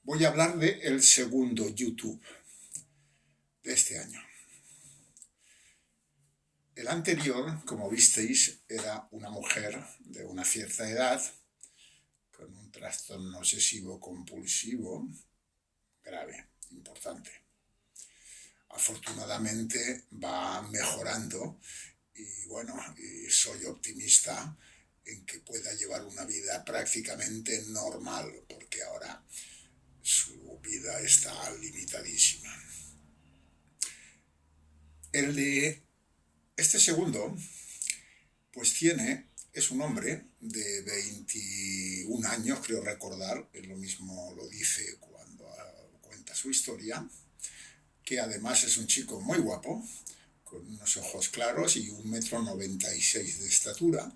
Voy a hablar de el segundo YouTube de este año. El anterior, como visteis, era una mujer de una cierta edad con un trastorno obsesivo compulsivo grave, importante. Afortunadamente va mejorando y soy optimista en que pueda llevar una vida prácticamente normal, porque ahora su vida está limitadísima. El de este segundo, pues es un hombre de 21 años, creo recordar, él lo mismo lo dice cuando cuenta su historia, que además es un chico muy guapo, con unos ojos claros y 1,96 m de estatura,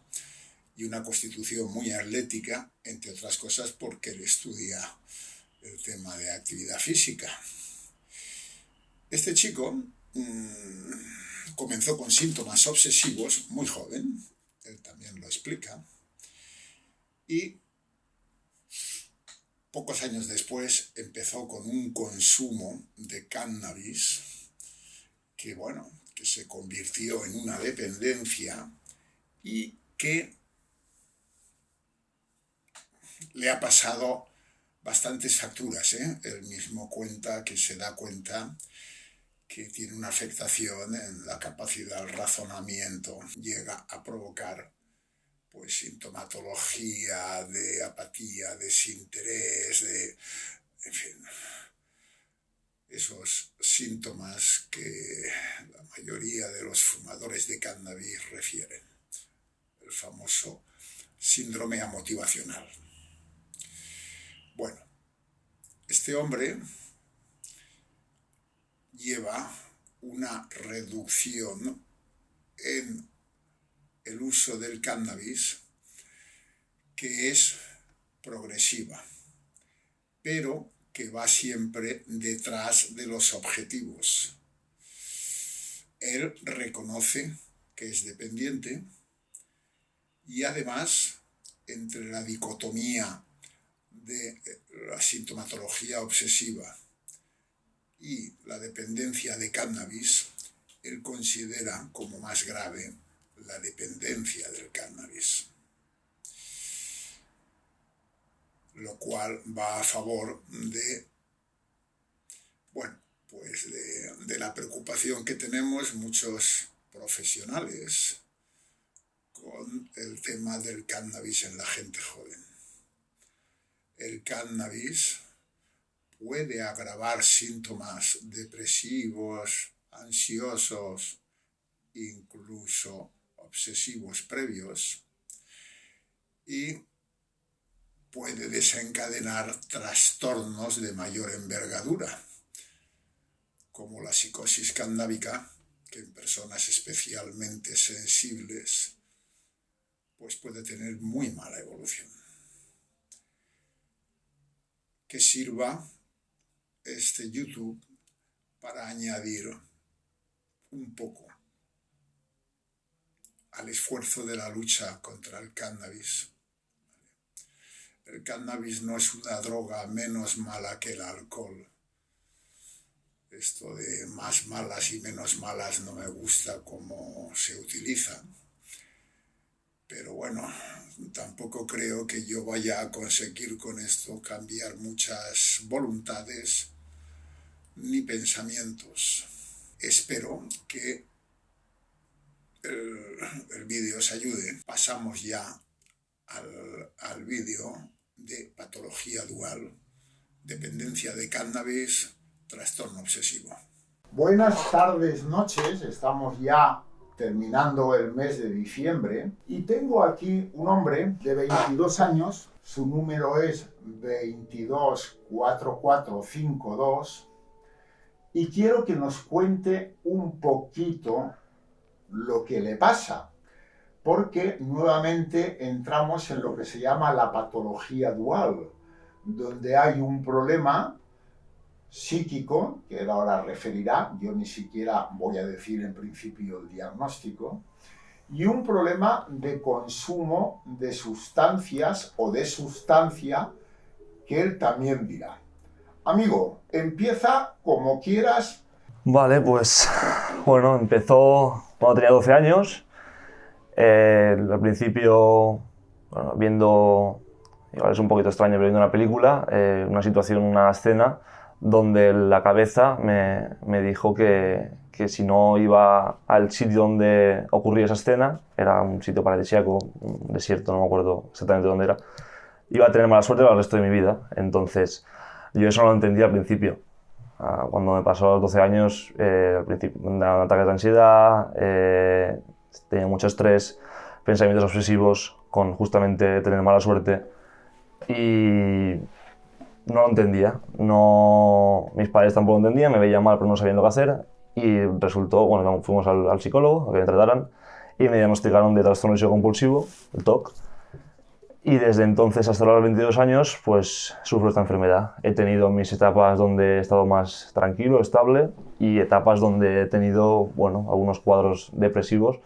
y una constitución muy atlética, entre otras cosas porque él estudia el tema de actividad física. Este chico comenzó con síntomas obsesivos muy joven, él también lo explica, y pocos años después empezó con un consumo de cannabis que se convirtió en una dependencia y que le ha pasado bastantes facturas, Él mismo cuenta que se da cuenta que tiene una afectación en la capacidad del razonamiento, llega a provocar sintomatología de apatía, desinterés, en fin, esos síntomas que la mayoría de los fumadores de cannabis refieren, el famoso síndrome amotivacional. Bueno, este hombre lleva una reducción en el uso del cannabis que es progresiva, pero que va siempre detrás de los objetivos. Él reconoce que es dependiente y además, entre la dicotomía de la sintomatología obsesiva y la dependencia de cannabis, él considera como más grave la dependencia del cannabis, lo cual va a favor de la preocupación que tenemos muchos profesionales con el tema del cannabis en la gente joven. El cannabis puede agravar síntomas depresivos, ansiosos, incluso obsesivos previos, y puede desencadenar trastornos de mayor envergadura, como la psicosis cannábica, que en personas especialmente sensibles puede tener muy mala evolución. Que sirva este YouTube para añadir un poco al esfuerzo de la lucha contra el cannabis. El cannabis no es una droga menos mala que el alcohol. Esto de más malas y menos malas no me gusta cómo se utiliza. Pero tampoco creo que yo vaya a conseguir con esto cambiar muchas voluntades ni pensamientos. Espero que el vídeo os ayude. Pasamos ya al vídeo de patología dual, dependencia de cannabis, trastorno obsesivo. Buenas tardes, noches, estamos ya terminando el mes de diciembre y tengo aquí un hombre de 22 años, su número es 224452 y quiero que nos cuente un poquito lo que le pasa, porque nuevamente entramos en lo que se llama la patología dual, donde hay un problema psíquico, que él ahora referirá, yo ni siquiera voy a decir en principio el diagnóstico, y un problema de consumo de sustancias o de sustancia que él también dirá. Amigo, empieza como quieras. Vale, pues bueno, empezó cuando tenía 12 años. Al principio, bueno, viendo, igual es un poquito extraño, pero viendo una película, una situación, una escena, donde la cabeza me dijo que si no iba al sitio donde ocurría esa escena, era un sitio paradisíaco, un desierto, no me acuerdo exactamente dónde era, iba a tener mala suerte para el resto de mi vida. Entonces, yo eso no lo entendía al principio. Cuando me pasó a los 12 años, al principio me daban ataques de ansiedad, tenía mucho estrés, pensamientos obsesivos con justamente tener mala suerte y no lo entendía. No, mis padres tampoco lo entendían, me veían mal pero no sabían lo que hacer y resultó, bueno, fuimos al psicólogo a que me trataran y me diagnosticaron de trastorno obsesivo compulsivo, el TOC. Y desde entonces hasta los 22 años, pues sufro esta enfermedad. He tenido mis etapas donde he estado más tranquilo, estable, y etapas donde he tenido, bueno, algunos cuadros depresivos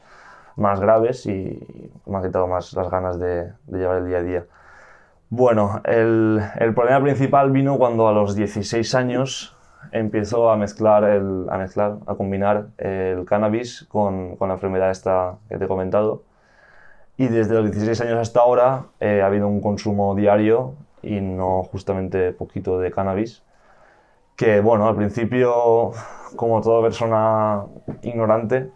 más graves y me han quitado más las ganas de llevar el día a día. Bueno, el problema principal vino cuando a los 16 años empezó a combinar el cannabis con la enfermedad esta que te he comentado. Y desde los 16 años hasta ahora ha habido un consumo diario y no justamente poquito de cannabis. Que bueno, al principio, como toda persona ignorante,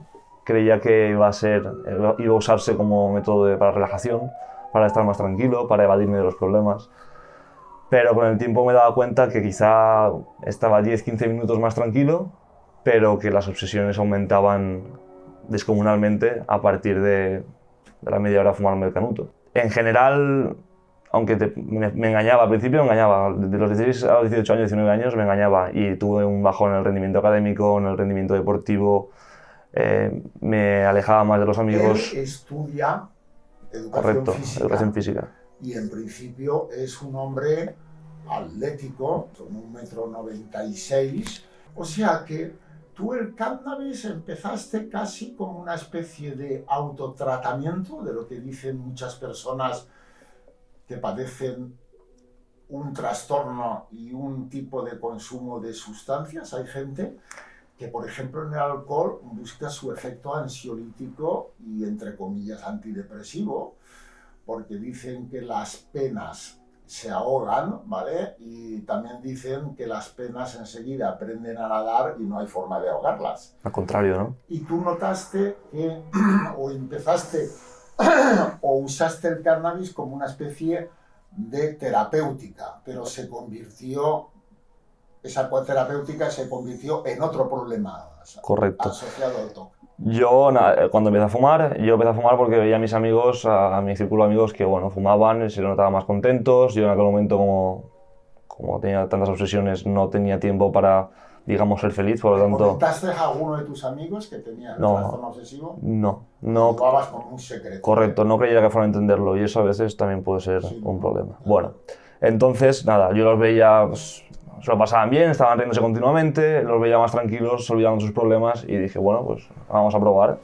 creía que iba a usarse como método para relajación, para estar más tranquilo, para evadirme de los problemas. Pero con el tiempo me he dado cuenta que quizá estaba 10-15 minutos más tranquilo, pero que las obsesiones aumentaban descomunalmente a partir de la media hora fumarme el canuto. En general, aunque me engañaba, al principio me engañaba, de los 16 a los 18 años, 19 años me engañaba y tuve un bajón en el rendimiento académico, en el rendimiento deportivo, me alejaba más de los amigos. Él estudia educación Correcto, física, educación física. y en principio es un hombre atlético, con 1,96 m, o sea que tú el cannabis empezaste casi como una especie de autotratamiento, de lo que dicen muchas personas que padecen un trastorno y un tipo de consumo de sustancias. Hay gente que, por ejemplo, en el alcohol busca su efecto ansiolítico y, entre comillas, antidepresivo, porque dicen que las penas se ahogan, ¿vale? Y también dicen que las penas enseguida aprenden a nadar y no hay forma de ahogarlas. Al contrario, ¿no? Y tú notaste que o empezaste o usaste el cannabis como una especie de terapéutica, pero esa terapéutica se convirtió en otro problema. Correcto. Asociado al TOC. Cuando empecé a fumar, yo empecé a fumar porque veía a mis amigos, a mi círculo de amigos que, bueno, fumaban, se los notaba más contentos. Yo en aquel momento, como tenía tantas obsesiones, no tenía tiempo para, digamos, ser feliz, por lo tanto... ¿Comentaste a alguno de tus amigos que tenía el trastorno obsesivo? No. Lo llevabas como un secreto. Correcto, no creía que fuera a entenderlo y eso a veces también puede ser un problema. Bueno, entonces, nada, yo los veía... Pues, se lo pasaban bien, estaban riéndose continuamente, los veía más tranquilos, se olvidaban de sus problemas y dije, bueno, pues vamos a probar.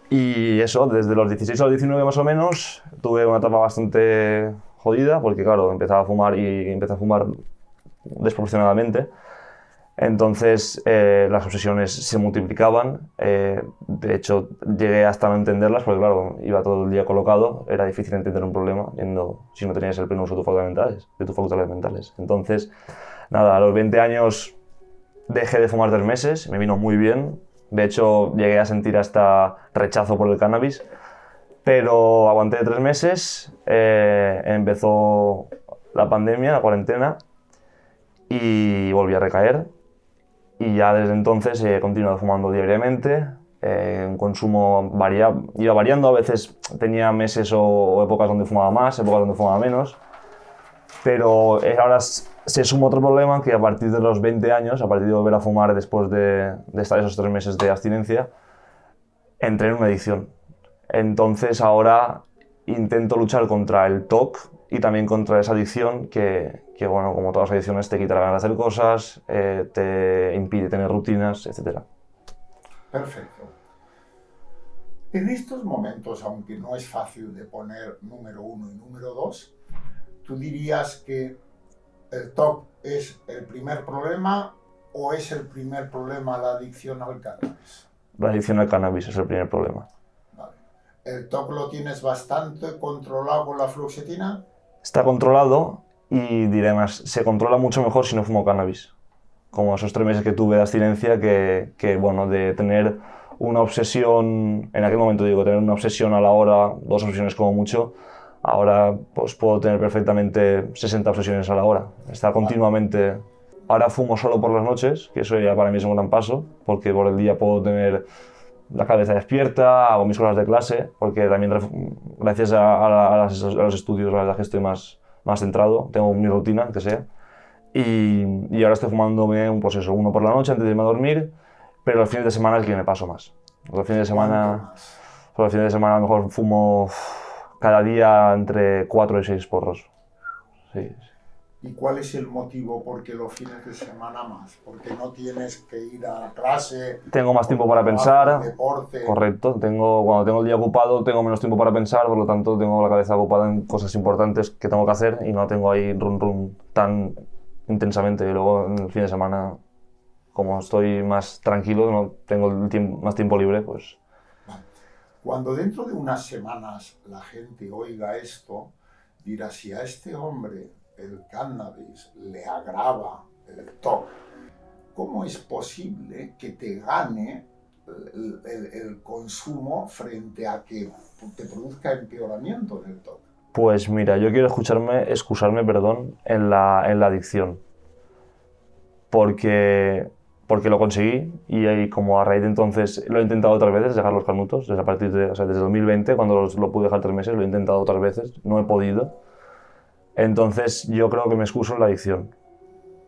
Y eso, desde los 16 a los 19 más o menos, tuve una etapa bastante jodida porque, claro, empecé a fumar desproporcionadamente. Entonces las obsesiones se multiplicaban, de hecho llegué hasta no entenderlas porque claro, iba todo el día colocado, era difícil entender un problema si no tenías el pleno uso de tus facultades mentales. Entonces, nada, a los 20 años dejé de fumar 3 meses, me vino muy bien, de hecho llegué a sentir hasta rechazo por el cannabis, pero aguanté 3 meses, empezó la pandemia, la cuarentena y volví a recaer. Y ya desde entonces he continuado fumando diariamente, un consumo iba variando, a veces tenía meses o épocas donde fumaba más, épocas donde fumaba menos, pero ahora se suma otro problema que a partir de los 20 años, a partir de volver a fumar después de estar esos 3 meses de abstinencia, entré en una adicción. Entonces ahora intento luchar contra el TOC y también contra esa adicción que bueno, como todas las adicciones, te quita la ganas de hacer cosas, te impide tener rutinas, etc. Perfecto. En estos momentos, aunque no es fácil de poner número 1 y número 2, tú dirías que ¿El TOC es el primer problema o es el primer problema la adicción al cannabis? La adicción al cannabis es el primer problema. Vale. ¿El TOC lo tienes bastante controlado con la fluoxetina? Está controlado y diré más, se controla mucho mejor si no fumo cannabis. Como esos 3 meses que tuve de abstinencia, bueno, de tener una obsesión, en aquel momento digo, tener una obsesión a la hora, 2 obsesiones como mucho, ahora pues puedo tener perfectamente 60 obsesiones a la hora. Estar continuamente... Ahora fumo solo por las noches, que eso ya para mí es un gran paso, porque por el día puedo tener la cabeza despierta, hago mis cosas de clase, porque también gracias a los estudios la verdad que estoy más centrado, tengo mi rutina, que sea. Y ahora estoy fumándome pues eso, uno por la noche antes de irme a dormir, pero los fines de semana es que me paso más. Los fines de ¿Cuánto semana, más? los fines de semana a lo mejor fumo cada día entre 4 y 6 porros. Sí, sí. ¿Y cuál es el motivo por qué los fines de semana más? ¿Porque no tienes que ir a clase? Tengo más tiempo ¿Porque para no haces pensar, deporte? correcto. Cuando tengo el día ocupado tengo menos tiempo para pensar, por lo tanto tengo la cabeza ocupada en cosas importantes que tengo que hacer y no tengo ahí run run tan intensamente. Y luego en el fin de semana, como estoy más tranquilo, no tengo más tiempo libre, pues Vale. Cuando dentro de unas semanas la gente oiga esto, dirá, si a este hombre el cannabis le agrava el TOC, ¿cómo es posible que te gane el consumo frente a que te produzca empeoramiento en el TOC? Pues mira, yo quiero excusarme, perdón, en la adicción. Porque, porque lo conseguí y como a raíz de entonces lo he intentado otras veces, dejar los canutos, desde, a partir de, o sea, desde 2020, cuando lo pude dejar 3 meses, lo he intentado otras veces, no he podido. Entonces yo creo que me excuso en la adicción.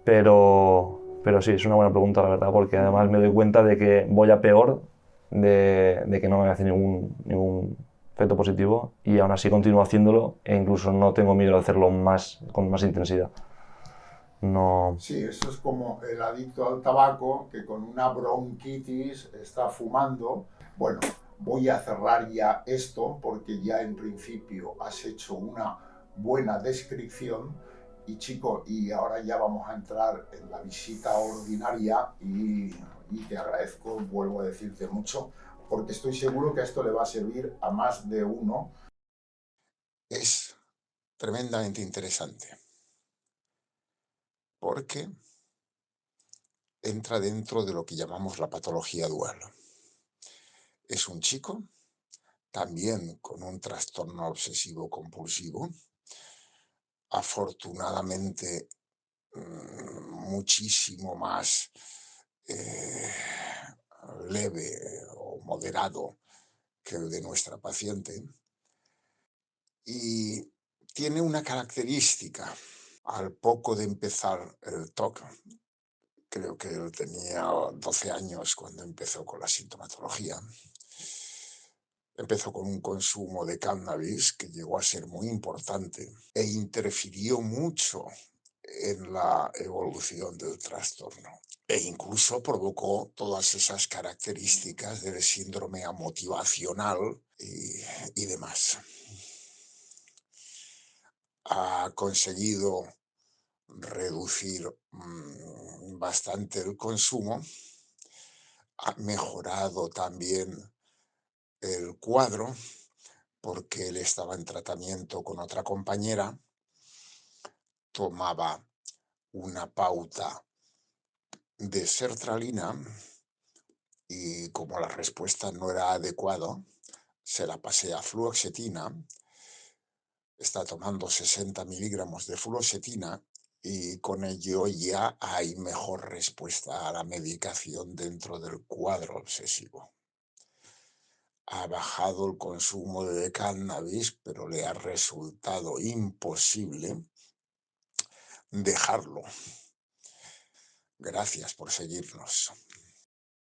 Pero sí, es una buena pregunta, la verdad, porque además me doy cuenta de que voy a peor, de que no me hace ningún efecto positivo y aún así continúo haciéndolo e incluso no tengo miedo de hacerlo con más intensidad. No. Sí, eso es como el adicto al tabaco que con una bronquitis está fumando. Bueno, voy a cerrar ya esto porque ya en principio has hecho una buena descripción y chico, y ahora ya vamos a entrar en la visita ordinaria y te agradezco, vuelvo a decirte mucho, porque estoy seguro que esto le va a servir a más de uno. Es tremendamente interesante porque entra dentro de lo que llamamos la patología dual. Es un chico también con un trastorno obsesivo compulsivo, afortunadamente muchísimo más eh, leve o moderado que el de nuestra paciente, y tiene una característica. Al poco de empezar el TOC, creo que él tenía 12 años cuando empezó con la sintomatología, empezó con un consumo de cannabis que llegó a ser muy importante e interfirió mucho en la evolución del trastorno e incluso provocó todas esas características del síndrome amotivacional y demás. Ha conseguido reducir bastante el consumo, ha mejorado también el cuadro porque él estaba en tratamiento con otra compañera, tomaba una pauta de sertralina y como la respuesta no era adecuada, se la pasé a fluoxetina, está tomando 60 miligramos de fluoxetina y con ello ya hay mejor respuesta a la medicación dentro del cuadro obsesivo. Ha bajado el consumo de cannabis, pero le ha resultado imposible dejarlo. Gracias por seguirnos.